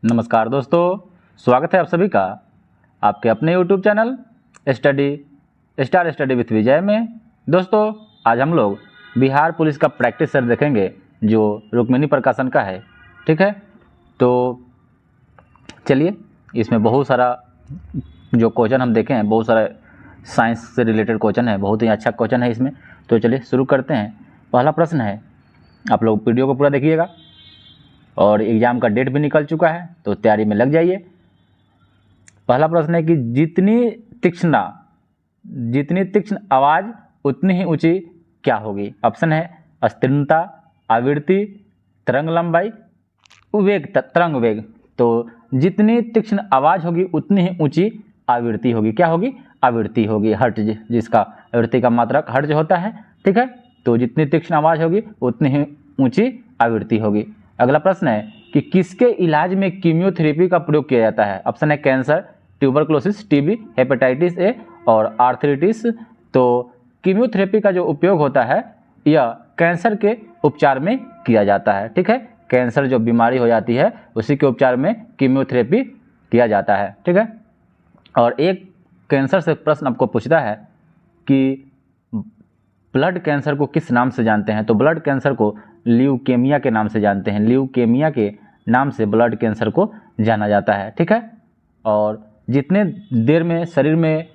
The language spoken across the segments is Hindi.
नमस्कार दोस्तों, स्वागत है आप सभी का आपके अपने YouTube channel star study with Vijay में। दोस्तों, आज हम लोग बिहार पुलिस का प्रैक्टिस सेट देखेंगे जो रुक्मिणी प्रकाशन का है। ठीक है, तो चलिए, इसमें बहुत सारा जो क्वेश्चन हम देखे हैं, बहुत सारा साइंस से रिलेटेड क्वेश्चन है, बहुत ही अच्छा क्वेश्चन है इसमें। तो चलिए शुरू करते हैं। पहला प्रश्न है, आप लोग वीडियो को पूरा देखिएगा और एग्ज़ाम का डेट भी निकल चुका है तो तैयारी में लग जाइए। पहला प्रश्न है कि जितनी तीक्ष्ण आवाज़ उतनी ही ऊंची क्या होगी। ऑप्शन है अस्तीर्णता, आवृत्ति, तरंग लंबाई, वेग, तरंग वेग। तो जितनी तीक्ष्ण आवाज़ होगी उतनी ही ऊंची आवृत्ति होगी। क्या होगी? आवृत्ति होगी। हर्ट्ज, जिसका आवृत्ति का मात्रक हर्ट्ज होता है। ठीक है, तो जितनी तीक्ष्ण आवाज़ होगी उतनी ही ऊंची आवृत्ति होगी। अगला प्रश्न है कि किसके इलाज में कीमियोथेरेपी का प्रयोग किया जाता है। ऑप्शन है cancer, tuberculosis, TB, hepatitis A और आर्थराइटिस। तो कीमियोथेरेपी का जो उपयोग होता है यह कैंसर के उपचार में किया जाता है। ठीक है, कैंसर जो बीमारी हो जाती है उसी के उपचार में कीमियोथेरेपी किया जाता है। ठीक है, और एक कैंसर से प्रश्न आपको पूछता है कि ब्लड कैंसर को किस नाम से जानते हैं। तो ब्लड कैंसर को ल्यूकेमिया के नाम से जानते हैं। ल्यूकेमिया के नाम से ब्लड कैंसर को जाना जाता है। ठीक है, और जितने देर में शरीर में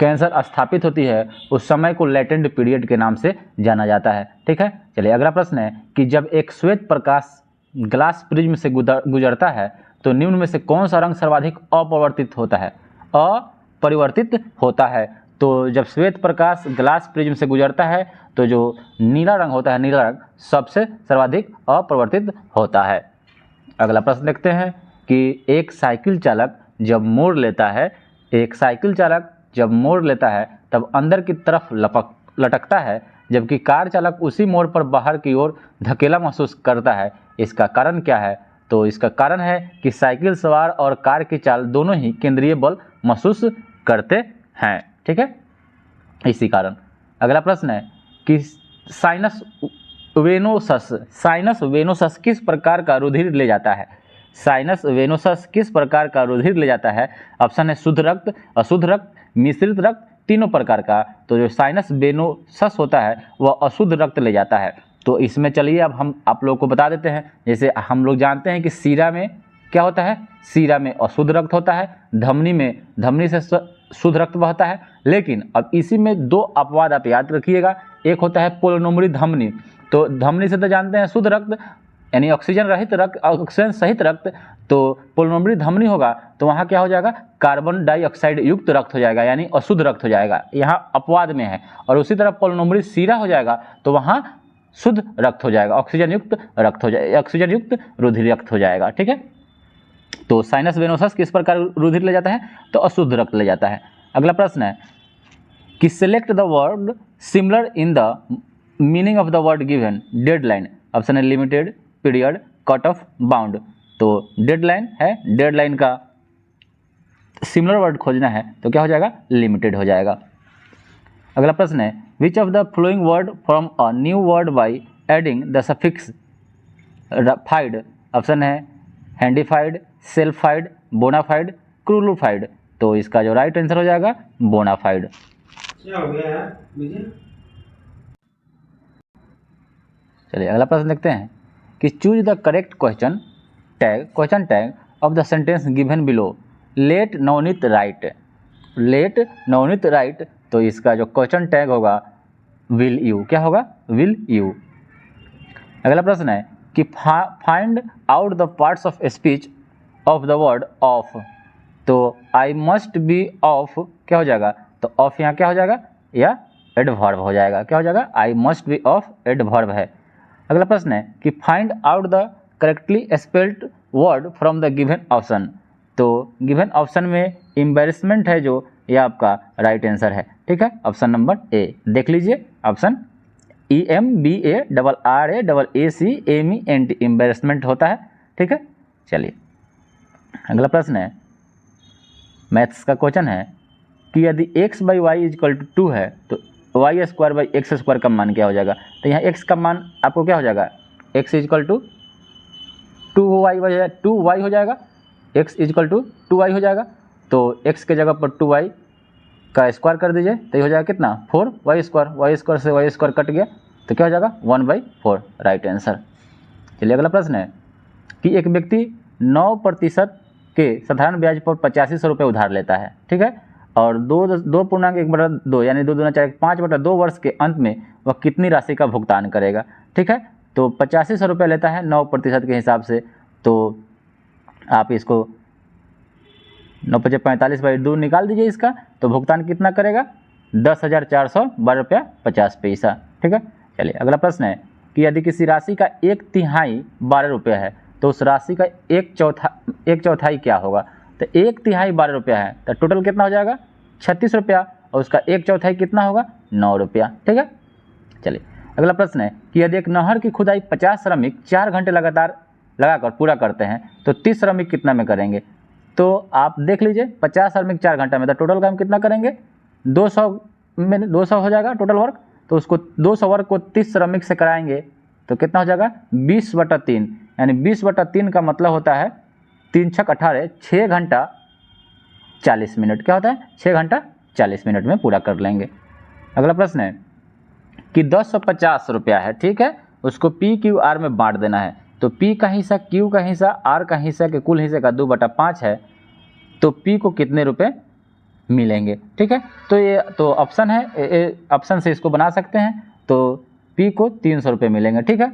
कैंसर स्थापित होती है उस समय को लेटेंट पीरियड के नाम से जाना जाता है। ठीक है, चलिए अगला प्रश्न है कि जब एक श्वेत प्रकाश ग्लास प्रिज्म से गुजरता है तो निम्न में से कौन सा रंग सर्वाधिक अपरिवर्तित होता है। तो जब श्वेत प्रकाश ग्लास प्रिज्म से गुजरता है तो जो नीला रंग होता है, नीला रंग सबसे सर्वाधिक अपरिवर्तित होता है। अगला प्रश्न देखते हैं कि एक साइकिल चालक जब मोड़ लेता है तब अंदर की तरफ लटकता है, जबकि कार चालक उसी मोड़ पर बाहर की ओर धकेला महसूस करता है। इसका कारण क्या है। तो इसका कारण है कि साइकिल सवार और कार की चाल दोनों ही केंद्रीय बल महसूस करते हैं। ठीक है, इसी कारण। अगला प्रश्न है कि साइनस वेनोसस किस प्रकार का रुधिर ले जाता है। साइनस वेनोसस किस प्रकार का रुधिर ले जाता है। ऑप्शन है शुद्ध रक्त, अशुद्ध रक्त, मिश्रित रक्त, तीनों प्रकार का। तो जो साइनस वेनोसस होता है वह अशुद्ध रक्त ले जाता है। तो इसमें चलिए अब हम आप लोगों को बता देते हैं। जैसे हम लोग जानते हैं कि सीरा में क्या होता है, सीरा में अशुद्ध रक्त होता है, धमनी से शुद्ध रक्त बहता है। लेकिन अब इसी में दो अपवाद आप याद रखिएगा। एक होता है पोलोनोमरी धमनी। तो धमनी से तो जानते हैं शुद्ध रक्त यानी ऑक्सीजन रहित रक्त, ऑक्सीजन सहित रक्त। तो पोलोनोमरी धमनी होगा तो वहाँ क्या हो जाएगा, कार्बन डाइऑक्साइड युक्त रक्त हो जाएगा यानी अशुद्ध रक्त हो जाएगा, यहाँ अपवाद में है। और उसी तरह पोलोनोमरी सीरा हो जाएगा तो वहाँ शुद्ध रक्त हो जाएगा, ऑक्सीजन युक्त रक्त हो जाएगा, ऑक्सीजन युक्त रुधिर रक्त हो जाएगा। ठीक है, तो साइनस वेनोसस किस प्रकार रुधिर ले जाता है, तो अशुद्ध रक्त ले जाता है। अगला प्रश्न है कि select the word similar in the meaning of the word given. Deadline, option है limited, period, cut off, bound. तो डेडलाइन है, डेडलाइन का सिमिलर वर्ड खोजना है तो क्या हो जाएगा, लिमिटेड हो जाएगा। अगला प्रश्न है which of the flowing word from a new word by adding the suffix FIDE. Option है हैंडीफाइड, सेल्फाइड, बोनाफाइड, क्रूलिफाइड। तो इसका जो राइट आंसर हो जाएगा बोनाफाइड। क्या हो गया यार मुझे। चलिए अगला प्रश्न देखते हैं कि choose the correct question tag of the sentence given below. Let Navneet write. तो इसका जो क्वेश्चन टैग होगा विल यू, क्या होगा, विल यू। अगला प्रश्न है कि find out the parts of speech of the word of. तो आई मस्ट बी ऑफ क्या हो जाएगा, तो ऑफ यहाँ क्या हो जाएगा, या एडवर्ब हो जाएगा। क्या हो जाएगा, I must be of adverb है। अगला प्रश्न है कि find out the correctly spelled word from the given option. तो गिवन ऑप्शन में एम्बैरेसमेंट है जो ये आपका राइट आंसर है। ठीक है, ऑप्शन नंबर ए देख लीजिए, ऑप्शन EMBARRACAMENT एम्बैरेसमेंट होता है। ठीक है, चलिए अगला प्रश्न है मैथ्स का क्वेश्चन है कि यदि x/y = 2 है तो y² / x² का मान क्या हो जाएगा। तो यहाँ x का मान आपको क्या हो जाएगा, x = 2y हो जाएगा, x इजकल टू 2y हो जाएगा। तो x के जगह पर 2y का स्क्वायर कर दीजिए तो ये हो जाएगा कितना 4y स्क्वायर, y स्क्वायर से y स्क्वायर कट गया तो क्या हो जाएगा 1/4, राइट आंसर। चलिए अगला प्रश्न है कि एक व्यक्ति 9% के साधारण ब्याज पर 8500 रुपये उधार लेता है, ठीक है, और 2.1/2 यानी 2 दूना 4 5/2 वर्ष के अंत में वह कितनी राशि का भुगतान करेगा, ठीक है। तो 8500 रुपये लेता है 9% के हिसाब से, तो आप इसको 9×45/2 निकाल दीजिए इसका, तो भुगतान कितना करेगा 10,412 रुपया 50 पैसा, ठीक है। चलिए अगला प्रश्न है कि यदि किसी राशि का 1/3 12 रुपये है तो उस राशि का 1/4 क्या होगा। तो 1/3 12 रुपया है तो टोटल कितना हो जाएगा 36 रुपया, और उसका 1/4 कितना होगा 9 रुपया, ठीक है। चलिए अगला प्रश्न है कि यदि एक नहर की खुदाई 50 श्रमिक 4 घंटे लगातार लगाकर पूरा करते हैं तो 30 श्रमिक कितना में करेंगे। तो आप देख लीजिए 50 श्रमिक 4 घंटे में, तो टोटल काम कितना करेंगे 200 में 200 हो जाएगा टोटल वर्क। तो उसको 200 वर्क को 30 श्रमिक से कराएंगे तो कितना हो जाएगा 20/3, यानी 20/3 का मतलब होता है 3 × 18 6 घंटा 40 मिनट, क्या होता है 6 घंटा 40 मिनट में पूरा कर लेंगे। अगला प्रश्न है कि 1050 रुपया है, ठीक है, उसको PQR में बांट देना है। तो P का हिस्सा, Q का हिस्सा, R का हिस्सा के कुल हिस्से का 2/5 है, तो P को कितने रुपए मिलेंगे, ठीक है। तो ये तो ऑप्शन है, ऑप्शन से इसको बना सकते हैं, तो P को 300 रुपये मिलेंगे, ठीक है।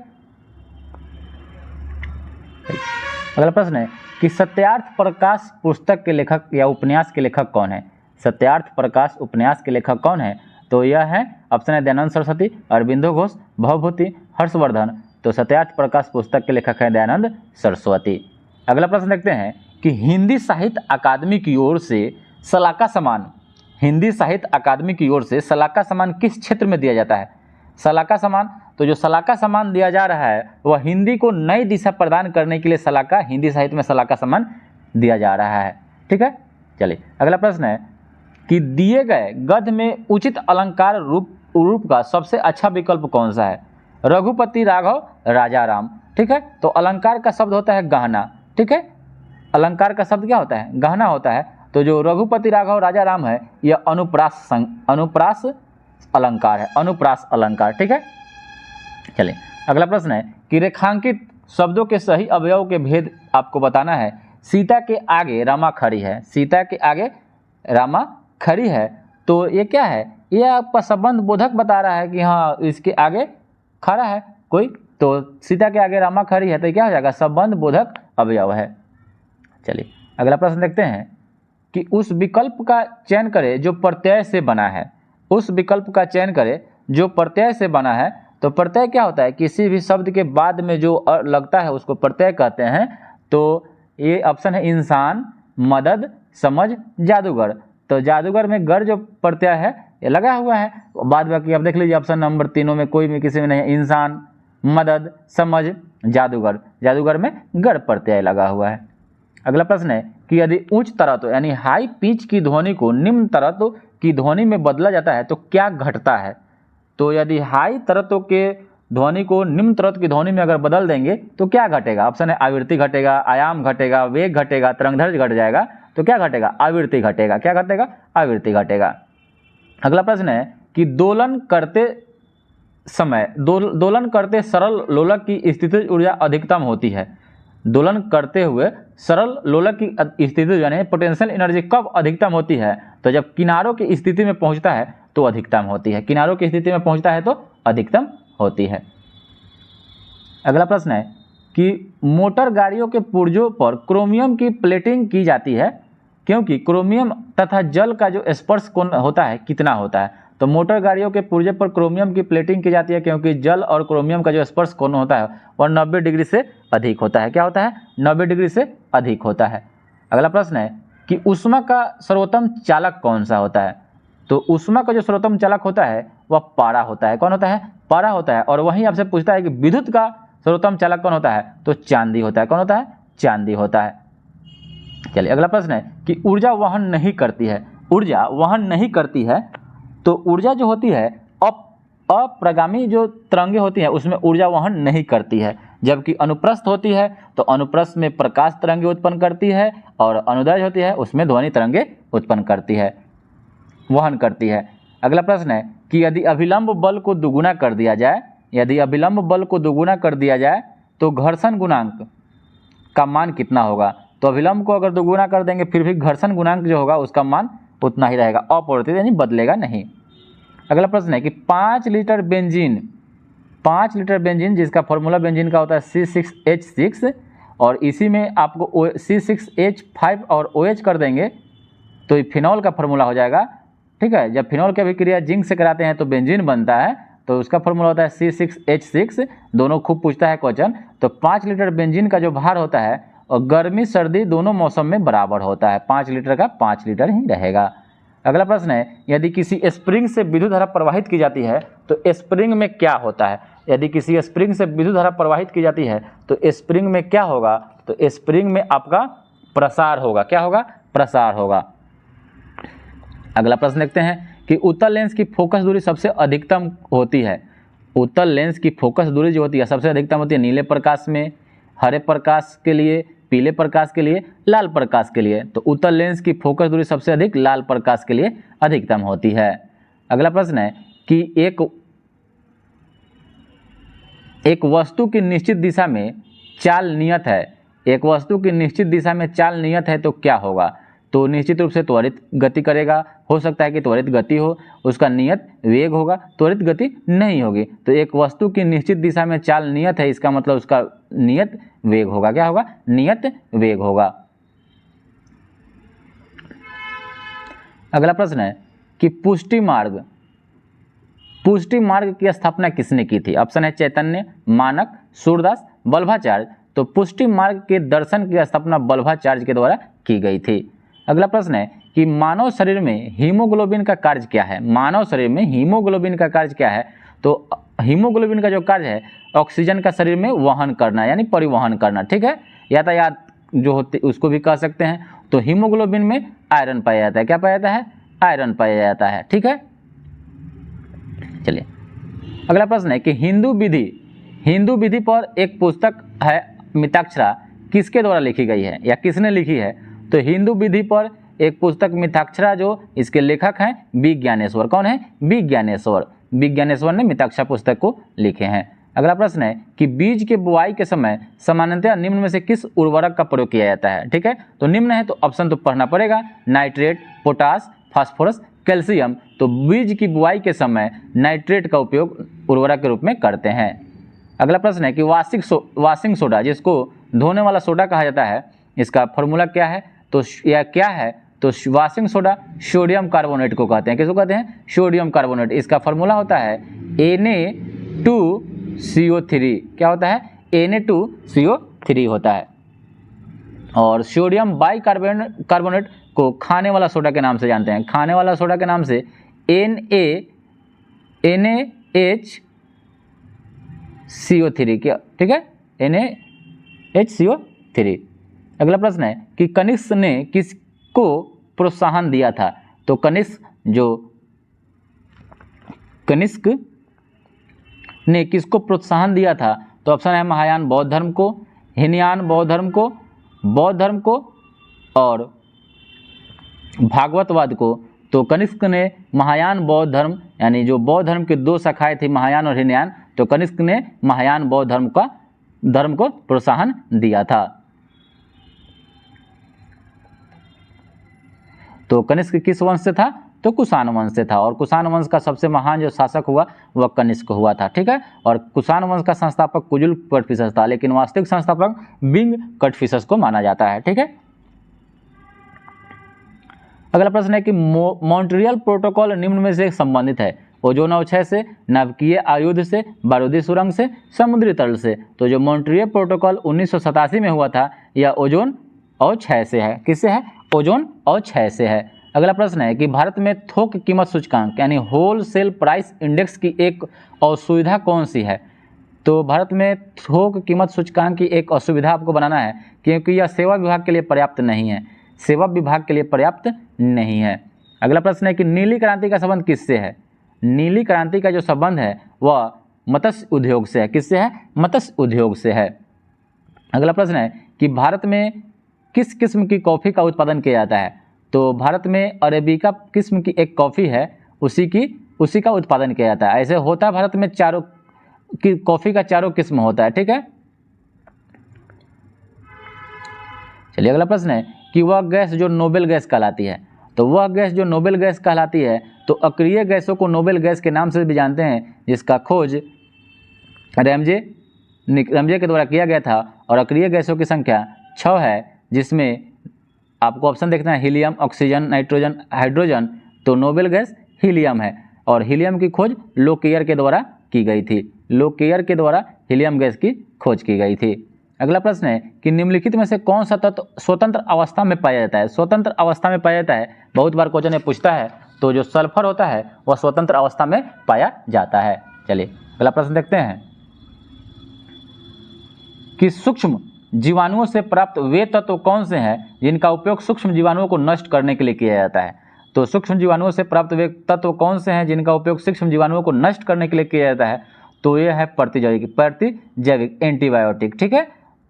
अगला प्रश्न है कि सत्यार्थ प्रकाश पुस्तक के लेखक या उपन्यास के लेखक कौन है। सत्यार्थ प्रकाश उपन्यास के लेखक कौन है। तो यह है ऑप्शन है दयानंद सरस्वती, अरविंदो घोष, भवभूति, हर्षवर्धन। तो सत्यार्थ प्रकाश पुस्तक के लेखक है दयानंद सरस्वती। अगला प्रश्न देखते हैं कि हिंदी साहित्य अकादमी की ओर से सलाका सम्मान, हिंदी साहित्य अकादमी की ओर से सलाका सम्मान किस क्षेत्र में दिया जाता है। सलाका सम्मान, तो जो सलाका सम्मान दिया जा रहा है वह हिंदी को नई दिशा प्रदान करने के लिए सलाका, हिंदी साहित्य में सलाका सम्मान दिया जा रहा है, ठीक है। चलिए अगला प्रश्न है कि दिए गए गद्य में उचित अलंकार रूप का सबसे अच्छा विकल्प कौन सा है। रघुपति राघव राजा राम, ठीक है। तो अलंकार का शब्द होता है गहना, ठीक है, अलंकार का शब्द क्या होता है गहना होता है। तो जो रघुपति राघव राजा राम है यह अनुप्रास अलंकार है, अनुप्रास अलंकार, ठीक है। चलिए अगला प्रश्न है कि रेखांकित शब्दों के सही अवयव के भेद आपको बताना है। सीता के आगे रामा खड़ी है, सीता के आगे रामा खड़ी है, तो ये क्या है, ये आपका संबंध बोधक बता रहा है कि हाँ इसके आगे खड़ा है कोई, तो सीता के आगे रामा खड़ी है तो क्या हो जाएगा संबंध बोधक अवयव है। चलिए अगला प्रश्न देखते हैं कि उस विकल्प का चयन करें जो प्रत्यय से बना है। उस विकल्प का चयन करें जो प्रत्यय से बना है। तो प्रत्यय क्या होता है, किसी भी शब्द के बाद में जो लगता है उसको प्रत्यय कहते हैं। तो ये ऑप्शन है इंसान, मदद, समझ, जादूगर। तो जादूगर में गर जो प्रत्यय है ये लगा हुआ है, बाद बाकी आप देख लीजिए ऑप्शन नंबर तीनों में कोई भी किसी में नहीं है, इंसान, मदद, समझ, जादूगर, जादूगर में गर प्रत्यय लगा हुआ है। अगला प्रश्न है कि यदि उच्च तरत्व यानी हाई पिच की ध्वनि को निम्न तरत्व की ध्वनि में बदला जाता है तो क्या घटता है। तो यदि हाई तरत्व के ध्वनि को निम्न तरत्व की ध्वनि में अगर बदल देंगे तो क्या घटेगा। ऑप्शन है आवृत्ति घटेगा, आयाम घटेगा, वेग घटेगा, तरंगदैर्घ्य घट जाएगा। तो क्या घटेगा, आवृत्ति घटेगा। क्या घटेगा, आवृत्ति घटेगा। अगला प्रश्न है कि दोलन करते समय दोलन करते सरल लोलक की स्थितिज ऊर्जा अधिकतम होती है। दोलन करते हुए सरल लोलक की स्थिति यानी पोटेंशियल एनर्जी कब अधिकतम होती है। तो जब किनारों की स्थिति में पहुंचता है तो अधिकतम होती है, किनारों की स्थिति में पहुंचता है तो अधिकतम होती है। अगला प्रश्न है कि मोटर गाड़ियों के पुर्जों पर क्रोमियम की प्लेटिंग की जाती है क्योंकि क्रोमियम तथा जल का जो स्पर्श कोण होता है कितना होता है। तो मोटर गाड़ियों के पुर्जे पर क्रोमियम की प्लेटिंग की जाती है क्योंकि जल और क्रोमियम का जो स्पर्श कोण होता है वह 90 डिग्री से अधिक होता है। क्या होता है, 90 डिग्री से अधिक होता है। अगला प्रश्न है कि ऊष्मा का सर्वोत्तम चालक कौन सा होता है। तो ऊष्मा का जो सर्वोत्तम चालक होता है वह पारा होता है। कौन होता है, पारा होता है। और वहीं आपसे पूछता है कि विद्युत का सर्वोत्तम चालक कौन होता है, तो चांदी होता है। कौन होता है, चांदी होता है। चलिए अगला प्रश्न है कि ऊर्जा वहन नहीं करती है। ऊर्जा वहन नहीं करती है, तो ऊर्जा जो होती है अप्रगामी जो तरंगे होती हैं उसमें ऊर्जा वहन नहीं करती है। जबकि अनुप्रस्थ होती है तो अनुप्रस्थ में प्रकाश तरंगे उत्पन्न करती है और अनुदैर्ध्य होती है उसमें ध्वनि तरंगे उत्पन्न करती है, वहन करती है। अगला प्रश्न है कि यदि अभिलंब बल को दुगुना कर दिया जाए, यदि अभिलंब बल को दुगुना कर दिया जाए तो घर्षण गुणांक का मान कितना होगा। तो अभिलंब को अगर दुगुना कर देंगे फिर भी घर्षण गुणांक जो होगा उसका मान उतना ही रहेगा, अपरिवर्तित यानी बदलेगा नहीं। अगला प्रश्न है कि 5 लीटर बेंजीन जिसका फॉर्मूला बेंजीन का होता है C6H6 और इसी में आपको C6H5 और OH कर देंगे तो ये फिनॉल का फॉर्मूला हो जाएगा। ठीक है, जब फिनॉल की अभिक्रिया जिंक से कराते हैं तो बेंजीन बनता है, तो उसका फॉर्मूला होता है C6H6। दोनों खूब पूछता है क्वेश्चन। तो 5 लीटर बेंजीन का जो भार होता है और गर्मी सर्दी दोनों मौसम में बराबर होता है, 5 लीटर का 5 लीटर ही रहेगा। अगला प्रश्न है यदि किसी स्प्रिंग से विद्युत धारा प्रवाहित की जाती है तो स्प्रिंग में क्या होता है। यदि किसी स्प्रिंग से विद्युत धारा प्रवाहित की जाती है तो स्प्रिंग में क्या होगा। तो स्प्रिंग में आपका प्रसार होगा। क्या होगा, प्रसार होगा। अगला प्रश्न देखते हैं कि उत्तल लेंस की फोकस दूरी सबसे अधिकतम होती है। उत्तल लेंस की फोकस दूरी जो होती है सबसे अधिकतम होती है नीले प्रकाश में, हरे प्रकाश के लिए, पीले प्रकाश के लिए, लाल प्रकाश के लिए। तो उत्तल लेंस की फोकस दूरी सबसे अधिक लाल प्रकाश के लिए अधिकतम होती है। अगला प्रश्न है कि एक वस्तु की निश्चित दिशा में चाल नियत है, एक वस्तु की निश्चित दिशा में चाल नियत है तो क्या होगा। तो निश्चित रूप से त्वरित गति करेगा, हो सकता है कि त्वरित गति हो, उसका नियत वेग होगा, त्वरित गति नहीं होगी। तो एक वस्तु की निश्चित दिशा में चाल नियत है, इसका मतलब उसका नियत वेग होगा। क्या होगा, नियत वेग होगा। अगला प्रश्न है कि पुष्टि मार्ग की स्थापना किसने की थी। ऑप्शन है चैतन्य, मानक, सूरदास, वल्लभाचार्य। तो पुष्टि मार्ग के दर्शन की स्थापना वल्लभाचार्य के द्वारा की गई थी। अगला प्रश्न है कि मानव शरीर में हीमोग्लोबिन का कार्य क्या है। मानव शरीर में हीमोग्लोबिन का कार्य क्या है। तो हीमोग्लोबिन का जो कार्य है ऑक्सीजन का शरीर में वहन करना यानी परिवहन करना। ठीक है, यातायात जो होते उसको भी कह सकते हैं। तो हीमोग्लोबिन में आयरन पाया जाता है। क्या पाया जाता है, आयरन पाया जाता है। ठीक है, चलिए अगला प्रश्न है कि हिंदू विधि पर एक पुस्तक है मिताक्षरा किसके द्वारा लिखी गई है या किसने लिखी है। तो हिंदू विधि पर एक पुस्तक मिताक्षरा जो इसके लेखक हैं बी ज्ञानेश्वर। कौन है, बी ज्ञानेश्वर। बी ज्ञानेश्वर ने मिताक्षरा पुस्तक को लिखे हैं। अगला प्रश्न है कि बीज के बुआई के समय सामान्यतः निम्न में से किस उर्वरक का प्रयोग किया जाता है। ठीक है, तो निम्न है तो ऑप्शन तो पढ़ना पड़ेगा, नाइट्रेट, पोटास, फास्फोरस, कैल्शियम। तो बीज की बुआई के समय नाइट्रेट का उपयोग उर्वरक के रूप में करते हैं। अगला प्रश्न है कि वाशिंग सोडा जिसको धोने वाला सोडा कहा जाता है इसका फॉर्मूला क्या है। तो यह क्या है, तो वाशिंग सोडा सोडियम कार्बोनेट को कहते हैं। किसको कहते हैं, सोडियम कार्बोनेट। इसका फॉर्मूला होता है Na2CO3। क्या होता है, Na2CO3 होता है। और सोडियम बाइकार्बोनेट को खाने वाला सोडा के नाम से जानते हैं। खाने वाला सोडा के नाम से NaHCO3। क्या, ठीक है, NaHCO3। अगला प्रश्न है कि कनिष्क ने किसको प्रोत्साहन दिया था। तो कनिष्क ने किसको प्रोत्साहन दिया था। तो ऑप्शन है महायान बौद्ध धर्म को, हीनयान बौद्ध धर्म को और भागवतवाद को। तो कनिष्क ने महायान बौद्ध धर्म यानी जो बौद्ध धर्म के दो शाखाएं थी महायान और हीनयान, तो कनिष्क ने महायान बौद्ध धर्म को प्रोत्साहन दिया था। तो कनिष्क किस वंश से था, तो कुषाण वंश से था। और कुषाण वंश का सबसे महान जो शासक हुआ वह कनिष्क हुआ था। ठीक है, और कुषाण वंश का संस्थापक कुजुल कटफिसस था, लेकिन वास्तविक संस्थापक बिंग कटफिसस को माना जाता है। ठीक है, अगला प्रश्न है कि मॉन्ट्रियल प्रोटोकॉल निम्न में से संबंधित है। ओजोन अवक्षय से, नाभिकीय आयुध से, बारूदी सुरंग से, समुद्री तल से। तो जो मॉन्ट्रियल प्रोटोकॉल 1987 में हुआ था यह ओजोन अवक्षय से है। किससे है, ओजोन अवक्षय से है। अगला प्रश्न है कि भारत में थोक कीमत सूचकांक यानी होलसेल प्राइस इंडेक्स की एक असुविधा कौन सी है। तो भारत में थोक कीमत सूचकांक की एक असुविधा आपको बनाना है क्योंकि यह सेवा विभाग के लिए पर्याप्त नहीं है। सेवा विभाग के लिए पर्याप्त नहीं है। अगला प्रश्न है कि नीली क्रांति का संबंध किससे है। नीली क्रांति का जो संबंध है वह मत्स्य उद्योग से है। किससे है? मत्स्य उद्योग से है। अगला प्रश्न है कि भारत में किस किस्म की कॉफ़ी का उत्पादन किया जाता है? तो भारत में अरेबिका किस्म की एक कॉफ़ी है, उसी का उत्पादन किया जाता है। ऐसे होता है भारत में चारों की कॉफ़ी का चारों किस्म होता है। ठीक है, चलिए अगला प्रश्न है कि वह गैस जो नोबेल गैस कहलाती है। तो वह गैस जो नोबेल गैस कहलाती है, तो अक्रिय गैसों को नोबेल गैस के नाम से भी जानते हैं, जिसका खोज रैमजे के द्वारा किया गया था। और अक्रिय गैसों की संख्या 6 है, जिसमें आपको ऑप्शन देखना है हीलियम, ऑक्सीजन, नाइट्रोजन, हाइड्रोजन। तो नोबेल गैस हीलियम है और हीलियम की खोज लोकेयर के द्वारा की गई थी। लोकेयर के द्वारा हीलियम गैस की खोज की गई थी। अगला प्रश्न है कि निम्नलिखित में से कौन सा तत्व स्वतंत्र अवस्था में पाया जाता है? स्वतंत्र अवस्था में पाया जाता है, बहुत बार क्वेश्चन में पूछता है। तो जो सल्फर होता है वह स्वतंत्र अवस्था में पाया जाता है। चलिए अगला प्रश्न देखते हैं कि सूक्ष्म जीवाणुओं से प्राप्त वे तत्व कौन से हैं जिनका उपयोग सूक्ष्म जीवाणुओं को नष्ट करने के लिए किया जाता है? तो सूक्ष्म जीवाणुओं से प्राप्त वे तत्व कौन से हैं जिनका उपयोग सूक्ष्म जीवाणुओं को नष्ट करने के लिए किया जाता है? तो यह है प्रतिजैविक एंटीबायोटिक। ठीक है,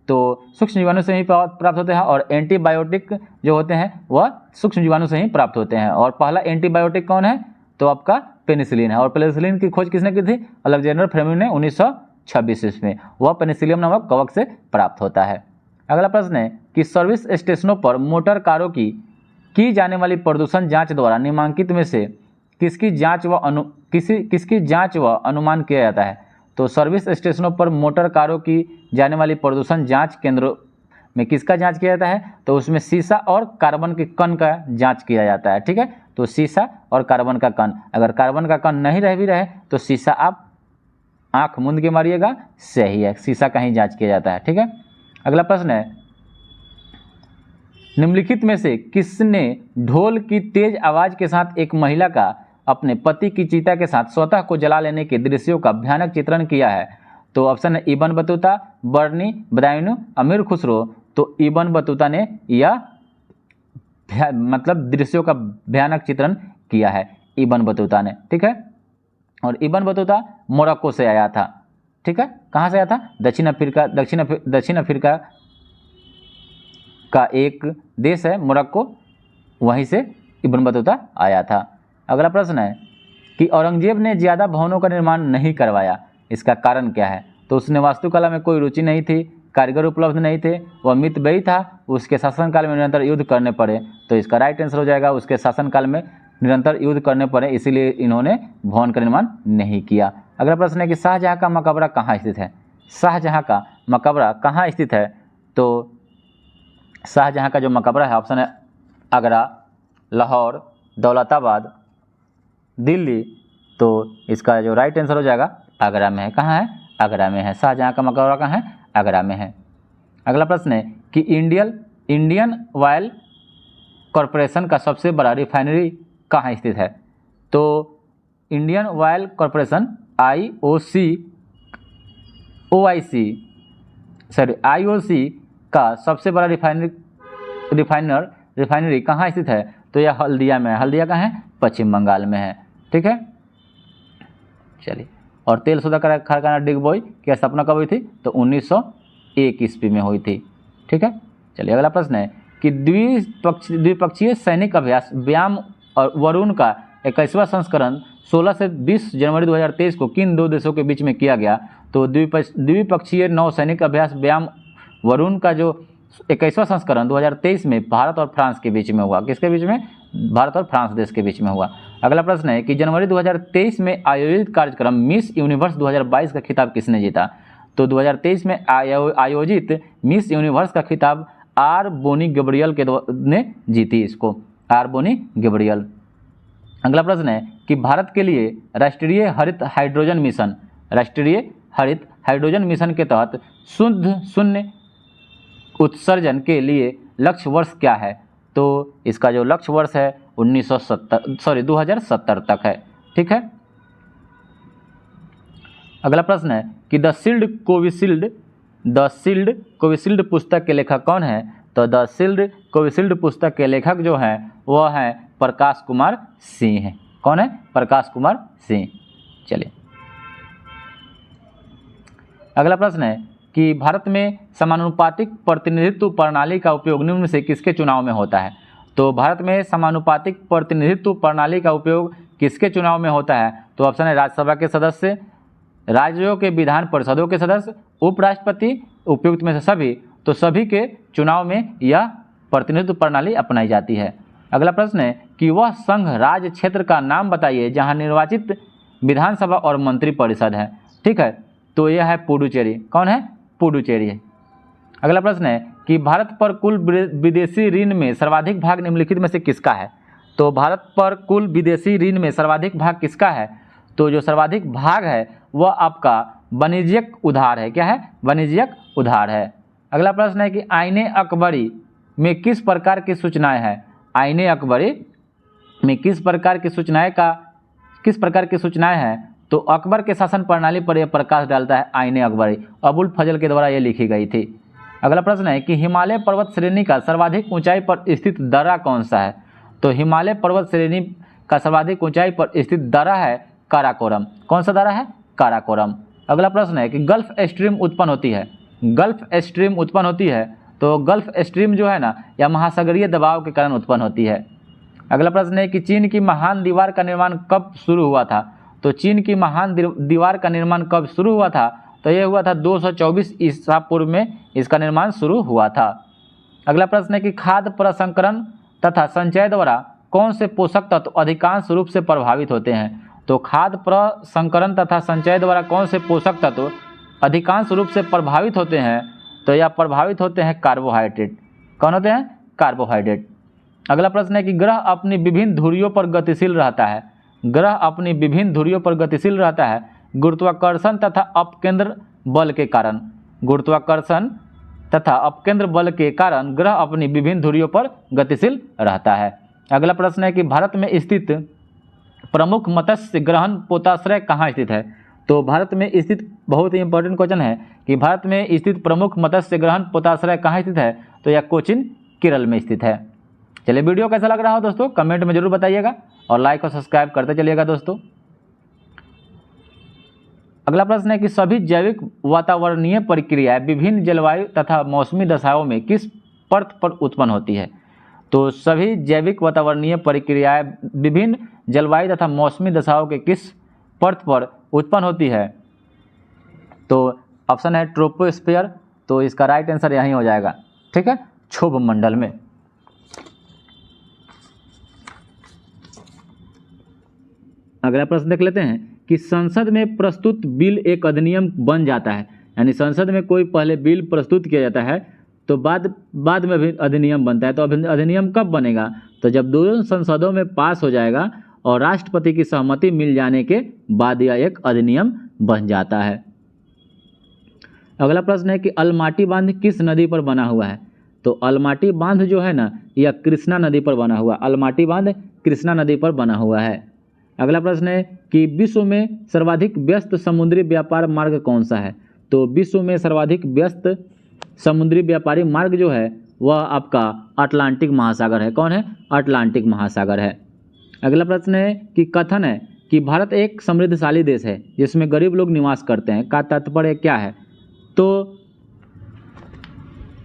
तो सूक्ष्म जीवाणु से ही प्राप्त होते हैं और एंटीबायोटिक जो होते हैं वह सूक्ष्म जीवाणु से ही प्राप्त होते हैं। और पहला एंटीबायोटिक कौन है? तो आपका पेनिसिलिन है। और पेनिसिलिन की खोज किसने की थी? अलेक्जेंडर फ्लेमिंग ने 1926 ईस्वी में। वह पेनिसिलियम नामक कवक से प्राप्त होता है। अगला प्रश्न है कि सर्विस स्टेशनों पर मोटर कारों की जाने वाली प्रदूषण जांच द्वारा निम्नलिखित में से किसकी जांच व अनुमान किया जाता है? तो सर्विस स्टेशनों पर मोटर कारों की जाने वाली प्रदूषण जांच केंद्रों में किसका जांच किया जाता है? तो उसमें शीशा और कार्बन के कण का जांच किया जाता है। ठीक है, तो शीशा और कार्बन का कण, अगर कार्बन का कण नहीं रह भी रहे तो शीशा आप आंख मूंद के मारिएगा, सही है, शीशा का ही जांच किया जाता है। ठीक है, अगला प्रश्न है निम्नलिखित में से किसने ढोल की तेज आवाज के साथ एक महिला का अपने पति की चिता के साथ स्वतः को जला लेने के दृश्यों का भयानक चित्रण किया है? तो ऑप्शन है इब्न बतूता, बर्नी बदायूं, अमीर खुसरो। तो इब्न बतूता ने यह मतलब दृश्यों का भयानक चित्रण किया है, इब्न बतूता ने। ठीक है, और इब्न बतूता मोरक्को से आया था। ठीक है, कहाँ से आया था? दक्षिण अफ्रीका का एक देश है मोरक्को, वहीं से इब्न बतूता आया था। अगला प्रश्न है कि औरंगजेब ने ज़्यादा भवनों का निर्माण नहीं करवाया, इसका कारण क्या है? तो उसने वास्तुकला में कोई रुचि नहीं थी, कारीगर उपलब्ध नहीं थे, वह मितव्ययी था, उसके शासनकाल में निरंतर युद्ध करने पड़े। तो इसका राइट आंसर हो जाएगा उसके शासनकाल में निरंतर युद्ध करने पड़े, इसीलिए इन्होंने भवन का निर्माण नहीं किया। अगला प्रश्न है कि शाहजहाँ का मकबरा कहाँ स्थित है? शाहजहाँ का मकबरा कहाँ स्थित है? तो शाहजहाँ का जो मकबरा है, ऑप्शन है आगरा, लाहौर, दौलताबाद, दिल्ली। तो इसका जो राइट आंसर हो जाएगा आगरा में है। कहाँ है? आगरा में है। शाहजहाँ का मकबरा कहाँ है? आगरा में है। अगला प्रश्न है कि इंडियन ऑयल कॉरपोरेशन का सबसे बड़ा रिफाइनरी कहाँ स्थित है? तो इंडियन ऑयल कॉरपोरेशन IOC का सबसे बड़ा रिफाइनरी कहाँ स्थित है? तो यह हल्दिया में है। हल्दिया कहाँ है? पश्चिम बंगाल में है। ठीक है, चलिए। और तेल शोधक कारखाना डिगबोई की स्थापना कब हुई थी? तो 1901 ईस्वी में हुई थी। ठीक है, चलिए अगला प्रश्न है कि द्विपक्षीय सैनिक अभ्यास व्यायाम और वरुण का 21वां संस्करण 16 से 20 जनवरी 2023 को किन दो देशों के बीच में किया गया? तो द्विपक्षीय नौसैनिक अभ्यास व्यायाम वरुण का जो 21वां संस्करण 2023 में भारत और फ्रांस के बीच में हुआ। किसके बीच में? भारत और फ्रांस देश के बीच में हुआ। अगला प्रश्न है कि जनवरी 2023 में आयोजित कार्यक्रम मिस यूनिवर्स 2022 का खिताब किसने जीता? तो 2023 में आयोजित मिस यूनिवर्स का खिताब आर बोनी गब्रियल ने जीती इसको, आर बोनी गब्रियल। अगला प्रश्न है कि भारत के लिए राष्ट्रीय हरित हाइड्रोजन मिशन के तहत शुद्ध शून्य उत्सर्जन के लिए लक्ष्य वर्ष क्या है? तो इसका जो लक्ष्य वर्ष है 2070 तक है। ठीक है, अगला प्रश्न है कि द शील्ड कोविशील्ड पुस्तक के लेखक कौन है? तो द शील्ड कोविशील्ड पुस्तक के लेखक जो हैं वह हैं प्रकाश कुमार सिंह। कौन है? प्रकाश कुमार सिंह। चलिए अगला प्रश्न है कि भारत में समानुपातिक प्रतिनिधित्व प्रणाली का उपयोग निम्न में से किसके चुनाव में होता है। तो भारत में समानुपातिक प्रतिनिधित्व प्रणाली का उपयोग किसके चुनाव में होता है। तो ऑप्शन है राज्यसभा के सदस्य, राज्यों के विधान परिषदों के सदस्य, उपराष्ट्रपति, उपयुक्त में से सभी। तो सभी के चुनाव में यह प्रतिनिधित्व प्रणाली अपनाई जाती है। अगला प्रश्न है कि वह संघ राज्य क्षेत्र का नाम बताइए जहां निर्वाचित विधानसभा और मंत्री परिषद है। ठीक है, तो यह है पुडुचेरी। कौन है? पुडुचेरी। अगला प्रश्न है कि भारत पर कुल विदेशी ऋण में सर्वाधिक भाग निम्नलिखित में से किसका है। तो भारत पर कुल विदेशी ऋण में सर्वाधिक भाग किसका है। तो जो सर्वाधिक भाग है वह आपका वाणिज्यिक उधार है। क्या है? वाणिज्यिक उधार है। अगला प्रश्न है कि आईने अकबरी में किस प्रकार की सूचनाएं हैं। आईने अकबरी में किस प्रकार की सूचनाएं हैं। तो अकबर के शासन प्रणाली पर यह प्रकाश डालता है आईने अकबरी, अबुल फजल के द्वारा यह लिखी गई थी। अगला प्रश्न है कि हिमालय पर्वत श्रेणी का सर्वाधिक ऊंचाई पर स्थित दर्रा कौन सा है। तो हिमालय पर्वत श्रेणी का सर्वाधिक ऊंचाई पर स्थित दर्रा है काराकोरम। कौन सा दर्रा है? काराकोरम। अगला प्रश्न है कि गल्फ स्ट्रीम उत्पन्न होती है। गल्फ स्ट्रीम उत्पन्न होती है तो गल्फ स्ट्रीम जो है ना यह महासागरीय दबाव के कारण उत्पन्न होती है। अगला प्रश्न है कि चीन की महान दीवार का निर्माण कब शुरू हुआ था। तो चीन की महान दीवार का निर्माण कब शुरू हुआ था। तो यह हुआ था 224 ईसा पूर्व में इसका निर्माण शुरू हुआ था। अगला प्रश्न है कि खाद्य प्रसंस्करण तथा संचय द्वारा कौन से पोषक तत्व अधिकांश रूप से प्रभावित होते हैं। तो खाद्य प्रसंस्करण तथा संचय द्वारा कौन से पोषक तत्व अधिकांश रूप से प्रभावित होते हैं। तो यह प्रभावित होते हैं कार्बोहाइड्रेट। कौन होते हैं? कार्बोहाइड्रेट। अगला प्रश्न है कि ग्रह अपनी विभिन्न धुरियों पर गतिशील रहता है। ग्रह अपनी विभिन्न धुरियों पर गतिशील रहता है गुरुत्वाकर्षण तथा अपकेंद्र बल के कारण। गुरुत्वाकर्षण तथा अपकेंद्र बल के कारण ग्रह अपनी विभिन्न धुरियों पर गतिशील रहता है। अगला प्रश्न है कि भारत में स्थित प्रमुख मत्स्य ग्रहण पोताश्रय कहाँ स्थित है। तो भारत में स्थित, बहुत ही इंपॉर्टेंट क्वेश्चन है कि भारत में स्थित प्रमुख मत्स्य ग्रहण पोताश्रय कहाँ स्थित है। तो यह कोचीन केरल में स्थित है। चलिए, वीडियो कैसा लग रहा हो दोस्तों कमेंट में जरूर बताइएगा और लाइक और सब्सक्राइब करते चलिएगा दोस्तों। अगला प्रश्न है कि सभी जैविक वातावरणीय प्रक्रियाएं विभिन्न जलवायु तथा मौसमी दशाओं में किस परत पर उत्पन्न होती है। तो सभी जैविक वातावरणीय प्रक्रियाएं विभिन्न जलवायु तथा मौसमी दशाओं के किस परत पर उत्पन्न होती है। तो ऑप्शन है ट्रोपोस्फियर। तो इसका राइट आंसर यही हो जाएगा। ठीक है, क्षोभ मंडल में। अगला प्रश्न देख लेते हैं कि संसद में प्रस्तुत बिल एक अधिनियम बन जाता है। यानी संसद में कोई पहले बिल प्रस्तुत किया जाता है तो बाद में भी अधिनियम बनता है। तो अधिनियम कब बनेगा। तो जब दोनों संसदों में पास हो जाएगा और राष्ट्रपति की सहमति मिल जाने के बाद यह एक अधिनियम बन जाता है। अगला प्रश्न है कि अलमाटी बांध किस नदी पर बना हुआ है। तो अलमाटी बांध जो है ना यह कृष्णा नदी पर बना हुआ। अलमाटी बांध कृष्णा नदी पर बना हुआ है। अगला प्रश्न है कि विश्व में सर्वाधिक व्यस्त समुद्री व्यापार मार्ग कौन सा है। तो विश्व में सर्वाधिक व्यस्त समुद्री व्यापारी मार्ग जो है वह आपका अटलांटिक महासागर है। कौन है? अटलांटिक महासागर है। अगला प्रश्न है कि कथन है कि भारत एक समृद्धशाली देश है जिसमें गरीब लोग निवास करते हैं का तात्पर्य क्या है। तो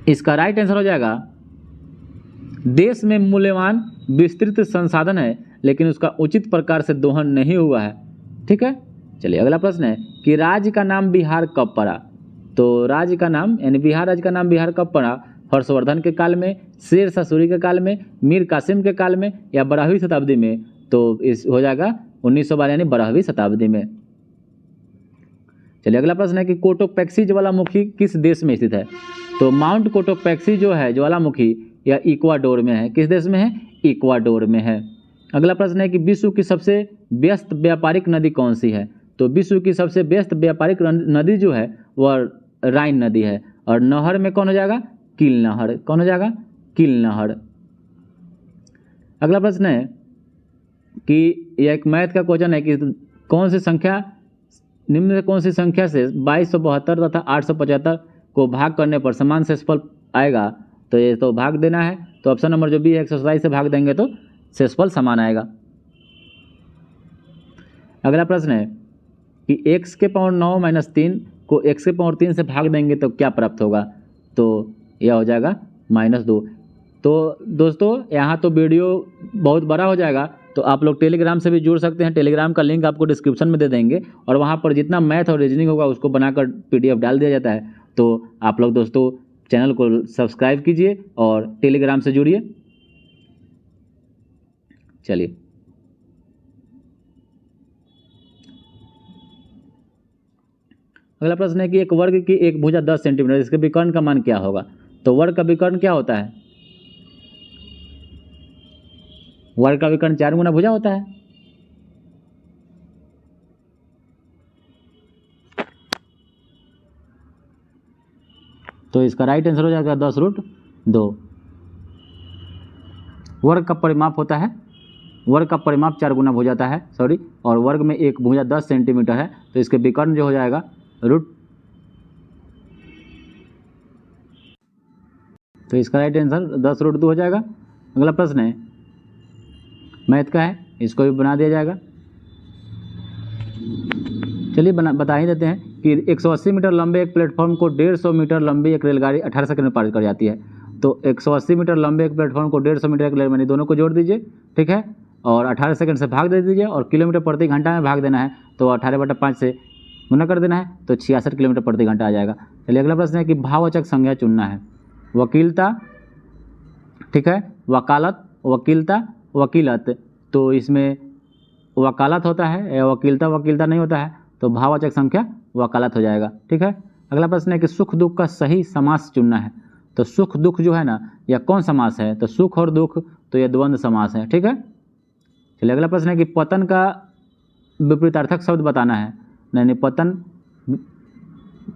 इसका राइट आंसर हो जाएगा देश में मूल्यवान विस्तृत संसाधन है लेकिन उसका उचित प्रकार से दोहन नहीं हुआ है। ठीक है, चलिए अगला प्रश्न है कि राज्य का नाम बिहार कब पड़ा। तो राज्य का नाम यानी बिहार राज्य का नाम बिहार कब पड़ा। हर्षवर्धन के काल में, शेर शाह सूरी के काल में, मीर कासिम के काल में या 12वीं शताब्दी में। तो इस हो जाएगा 1912 यानी 12वीं शताब्दी में। चलिए अगला प्रश्न है कि कोटोपैक्सी ज्वालामुखी किस देश में स्थित है। तो माउंट कोटोपैक्सी जो है ज्वालामुखी यह इक्वाडोर में है। किस देश में है? इक्वाडोर में है। अगला प्रश्न है कि विश्व की सबसे व्यस्त व्यापारिक नदी कौन सी है। तो विश्व की सबसे व्यस्त व्यापारिक नदी जो है वह राइन नदी है। और नहर में कौन हो जाएगा? कील नहर। कौन हो जाएगा? कील नहर। अगला प्रश्न है कि यह एक मैथ का क्वेश्चन है कि कौन सी संख्या निम्न कौन सी संख्या से 2272 तथा 875 को भाग करने पर समान शेषफल आएगा। तो ये तो भाग देना है। तो ऑप्शन नंबर जो बी है 127 से भाग देंगे तो शेषफल समान आएगा। अगला प्रश्न है कि x के पावर 9 - 3 को x के पावर 3 से भाग देंगे तो क्या प्राप्त होगा, तो यह हो जाएगा -2। तो दोस्तों यहाँ तो वीडियो बहुत बड़ा हो जाएगा, तो आप लोग टेलीग्राम से भी जुड़ सकते हैं। टेलीग्राम का लिंक आपको डिस्क्रिप्शन में दे देंगे और वहाँ पर जितना मैथ और रीजनिंग होगा उसको बनाकर PDF डाल दिया जाता है। तो आप लोग दोस्तों चैनल को सब्सक्राइब कीजिए और टेलीग्राम से जुड़िए। चलिए अगला प्रश्न है कि एक वर्ग की एक भुजा 10 सेंटीमीटर, इसके विकर्ण का मान क्या होगा। तो वर्ग का विकर्ण क्या होता है, वर्ग का विकर्ण 4 गुना भुजा होता है। तो इसका राइट आंसर हो जाएगा 10√2। वर्ग का परिमाप होता है, वर्ग का परिमाप 4 गुना हो जाता है, सॉरी, और वर्ग में एक भुजा 10 सेंटीमीटर है, तो इसके विकर्ण जो हो जाएगा तो इसका राइट आंसर 10√2 हो जाएगा। अगला प्रश्न है मैथ का है, इसको भी बना दिया जाएगा। चलिए बता ही देते हैं कि 180 मीटर लंबे एक प्लेटफॉर्म को 150 मीटर लंबी एक रेलगाड़ी 18 सेकंड में पार कर जाती है। तो 180 मीटर लंबे एक प्लेटफॉर्म को 150 मीटर एक रेलगाड़ी, दोनों को जोड़ दीजिए, ठीक है, और 18 सेकंड से भाग दे दीजिए और किलोमीटर प्रति घंटा में भाग देना है, तो 18/5 से गुना कर देना है, तो 66 किलोमीटर प्रति घंटा आ जाएगा। चलिए अगला प्रश्न है कि भाववाचक संज्ञा चुनना है। वकीलता, ठीक है, वकालत, वकीलता, वकीलत, तो इसमें वकालत होता है या वकीलता वकीलता नहीं होता है, तो भाववाचक संख्या वकालत हो जाएगा, ठीक है। अगला प्रश्न है कि सुख दुख का सही समास चुनना है। तो सुख दुख जो है ना, यह कौन समास है, तो सुख और दुख, तो यह द्वंद्व समास है, ठीक है। चलिए अगला प्रश्न है कि पतन का विपरीतार्थक शब्द बताना है। नहीं, पतन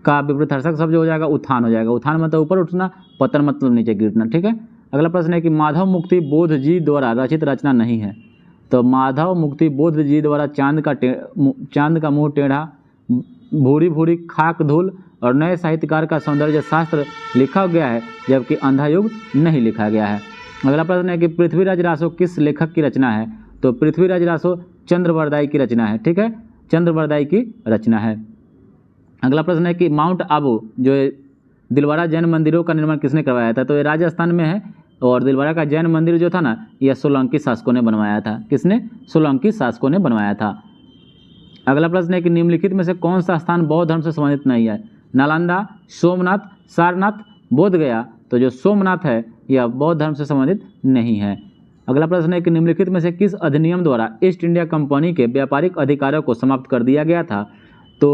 का विपरीतार्थक शब्द हो जाएगा उत्थान हो जाएगा। उत्थान मतलब ऊपर उठना, पतन मतलब नीचे गिरना, ठीक है। अगला प्रश्न है कि माधव मुक्ति बोध जी द्वारा रचित रचना नहीं है। तो माधव मुक्ति बोध जी द्वारा चांद का मुंह टेढ़ा, भूरी भूरी खाक धूल और नए साहित्यकार का सौंदर्य शास्त्र लिखा गया है, जबकि अंधा युग नहीं लिखा गया है। अगला प्रश्न है कि पृथ्वीराज रासो किस लेखक की रचना है। तो पृथ्वीराज रासो चंद्रवरदाई की रचना है, ठीक है, चंद्रवरदाई की रचना है। अगला प्रश्न है कि माउंट आबू जो दिलवारा जैन मंदिरों का निर्माण किसने करवाया था। तो ये राजस्थान में है और दिलवारा का जैन मंदिर जो था ना, यह सोलंकी शासकों ने बनवाया था। किसने, सोलंकी शासकों ने बनवाया था। अगला प्रश्न है कि निम्नलिखित में से कौन सा स्थान बौद्ध धर्म से संबंधित नहीं है। नालंदा, सोमनाथ, सारनाथ, बोधगया, तो जो सोमनाथ है यह बौद्ध धर्म से संबंधित नहीं है। अगला प्रश्न है कि निम्नलिखित में से किस अधिनियम द्वारा ईस्ट इंडिया कंपनी के व्यापारिक अधिकारों को समाप्त कर दिया गया था। तो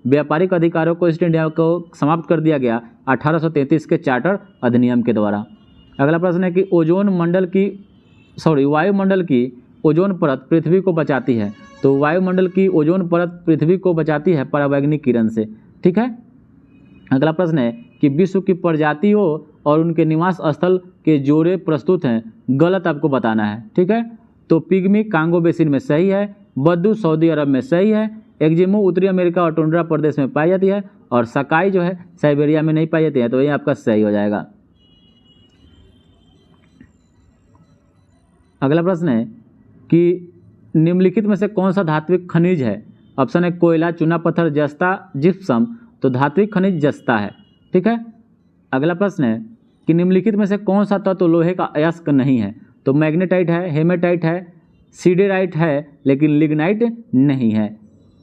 व्यापारिक अधिकारों को ईस्ट इंडिया को समाप्त कर दिया गया 1833 के चार्टर अधिनियम के द्वारा। अगला प्रश्न है कि वायुमंडल की ओजोन परत पृथ्वी को बचाती है। तो वायुमंडल की ओजोन परत पृथ्वी को बचाती है पराबैंगनी किरण से, ठीक है। अगला प्रश्न है कि विश्व की प्रजातियों और उनके निवास स्थल के जोड़े प्रस्तुत हैं, गलत आपको बताना है, ठीक है। तो पिग्मी कांगो बेसिन में सही है, बद्दू सऊदी अरब में सही है, एक्जिमो उत्तरी अमेरिका और टुंड्रा प्रदेश में पाई जाती है, और सकाई जो है साइबेरिया में नहीं पाई जाती है, तो ये आपका सही हो जाएगा। अगला प्रश्न है कि निम्नलिखित में से कौन सा धात्विक खनिज है। ऑप्शन है कोयला, चूना पत्थर, जस्ता, जिप्सम, तो धात्विक खनिज जस्ता है, ठीक है। अगला प्रश्न है कि निम्नलिखित में से कौन सा तत्व लोहे का अयस्क नहीं है। तो मैग्नेटाइट है, हेमेटाइट है, सीडेराइट है, लेकिन लिग्नाइट नहीं है।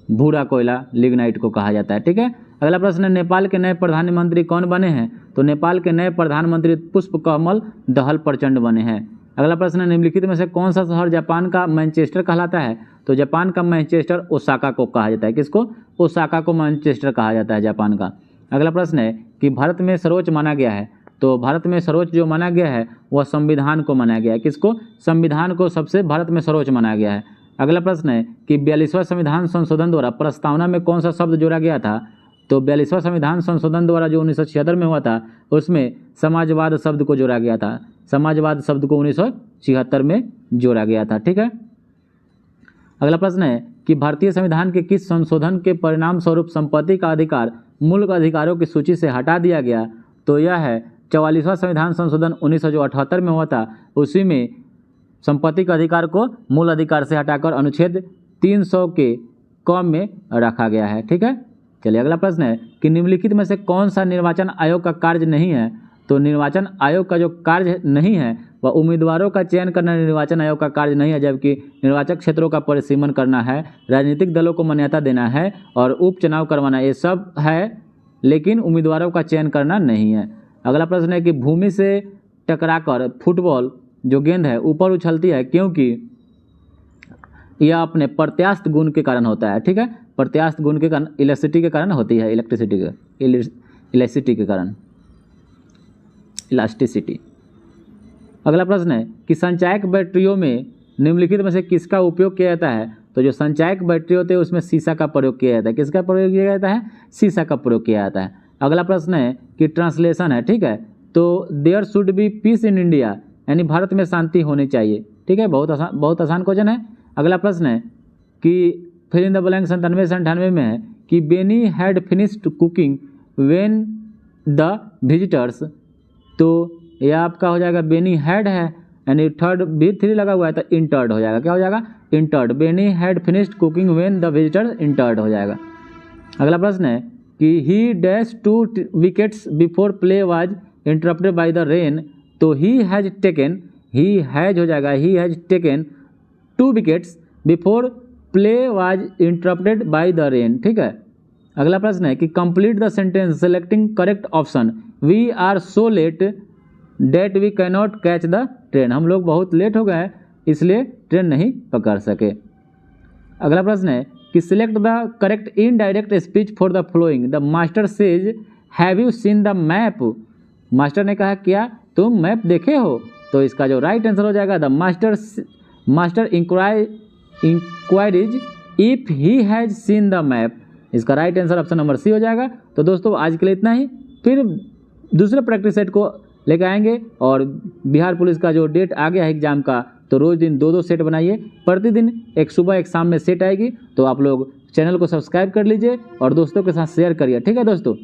भूरा कोयला लिग्नाइट को कहा जाता है, ठीक है। अगला प्रश्न है नेपाल के नए प्रधानमंत्री कौन बने हैं। तो नेपाल के नए प्रधानमंत्री पुष्पकमल दहल प्रचंड बने हैं। अगला प्रश्न है निम्नलिखित में से कौन सा शहर जापान का मैनचेस्टर कहलाता है। तो जापान का मैनचेस्टर ओसाका को कहा जाता है। किसको, ओसाका को मैनचेस्टर कहा जाता है जापान का। अगला प्रश्न है कि भारत में सर्वोच्च माना गया है। तो भारत में सर्वोच्च जो माना गया है वह संविधान को माना गया है। किसको, संविधान को सबसे भारत में सर्वोच्च माना गया है। अगला प्रश्न है कि 42वां संविधान संशोधन द्वारा प्रस्तावना में कौन सा शब्द जोड़ा गया था। तो 42वां संविधान संशोधन द्वारा जो 1976 में हुआ था उसमें समाजवाद शब्द को जोड़ा गया था। समाजवाद शब्द को 1976 में जोड़ा गया था, ठीक है। अगला प्रश्न है कि भारतीय संविधान के किस संशोधन के परिणाम स्वरूप संपत्ति का अधिकार मूल अधिकारों की सूची से हटा दिया गया। तो यह है 44वां संविधान संशोधन 1978 में हुआ था, उसी में संपत्ति के अधिकार को मूल अधिकार से हटाकर अनुच्छेद 300 के क में रखा गया है, ठीक है। चलिए अगला प्रश्न है कि निम्नलिखित में से कौन सा निर्वाचन आयोग का कार्य नहीं है, तो निर्वाचन आयोग का जो कार्य नहीं है वह उम्मीदवारों का चयन करना निर्वाचन आयोग का कार्य नहीं है, जबकि निर्वाचक क्षेत्रों का परिसीमन करना है, राजनीतिक दलों को मान्यता देना है और उपचुनाव करवाना, ये सब है, लेकिन उम्मीदवारों का चयन करना नहीं है। अगला प्रश्न है कि भूमि से टकराकर फुटबॉल जो गेंद है ऊपर उछलती है क्योंकि यह अपने प्रत्यास्थ गुण के कारण होता है। ठीक है, प्रत्यास्थ गुण के कारण, इलेक्ट्रिसिटी के कारण होती है, इलेक्ट्रिसिटी के कारण, इलास्टिसिटी। अगला प्रश्न है कि संचायक बैटरियों में निम्नलिखित में से किसका उपयोग किया जाता है, तो जो संचायक बैटरी होते हैं उसमें शीशा का प्रयोग किया जाता है। किसका प्रयोग किया जाता है? शीशा का प्रयोग किया जाता है। अगला प्रश्न है कि ट्रांसलेशन है, ठीक है, तो there should be peace in India, यानी भारत में शांति होनी चाहिए। ठीक है, बहुत आसान क्वेश्चन है। अगला प्रश्न है कि फिर इन द ब्लैंक 97 से 98 में है कि Benny had finished cooking when the visitors, तो यह आपका हो जाएगा बेनी हैड है, यानी थर्ड भी 3 लगा हुआ है तो इंटर्ड हो जाएगा। क्या हो जाएगा? Entered. Benny had finished cooking when the visitors, entered हो जाएगा। अगला प्रश्न है कि he dash 2 wickets before play was interrupted by the rain, तो he has taken, he has हो जाएगा, he has taken 2 wickets before play was interrupted by the rain. ठीक है। अगला प्रश्न है कि complete the sentence selecting correct option, we are so late that we can not catch the train, हम लोग बहुत लेट हो गए इसलिए ट्रेन नहीं पकड़ सके। अगला प्रश्न है कि select the correct indirect speech for the flowing, the master says have you seen the map, master ने कहा क्या तुम मैप देखे हो, तो इसका जो राइट आंसर हो जाएगा the master inquiries if he has seen the map, इसका right answer option number C हो जाएगा। तो दोस्तों आज के लिए इतना ही, फिर दूसरे प्रैक्टिस सेट को लेकर आएंगे और बिहार पुलिस का जो डेट आ गया है एग्जाम का, तो रोज दिन 2-2 सेट बनाइए, प्रतिदिन एक सुबह एक शाम में सेट आएगी। तो आप लोग चैनल को सब्सक्राइब कर लीजिए और दोस्तों के साथ शेयर करिए। ठीक है दोस्तों।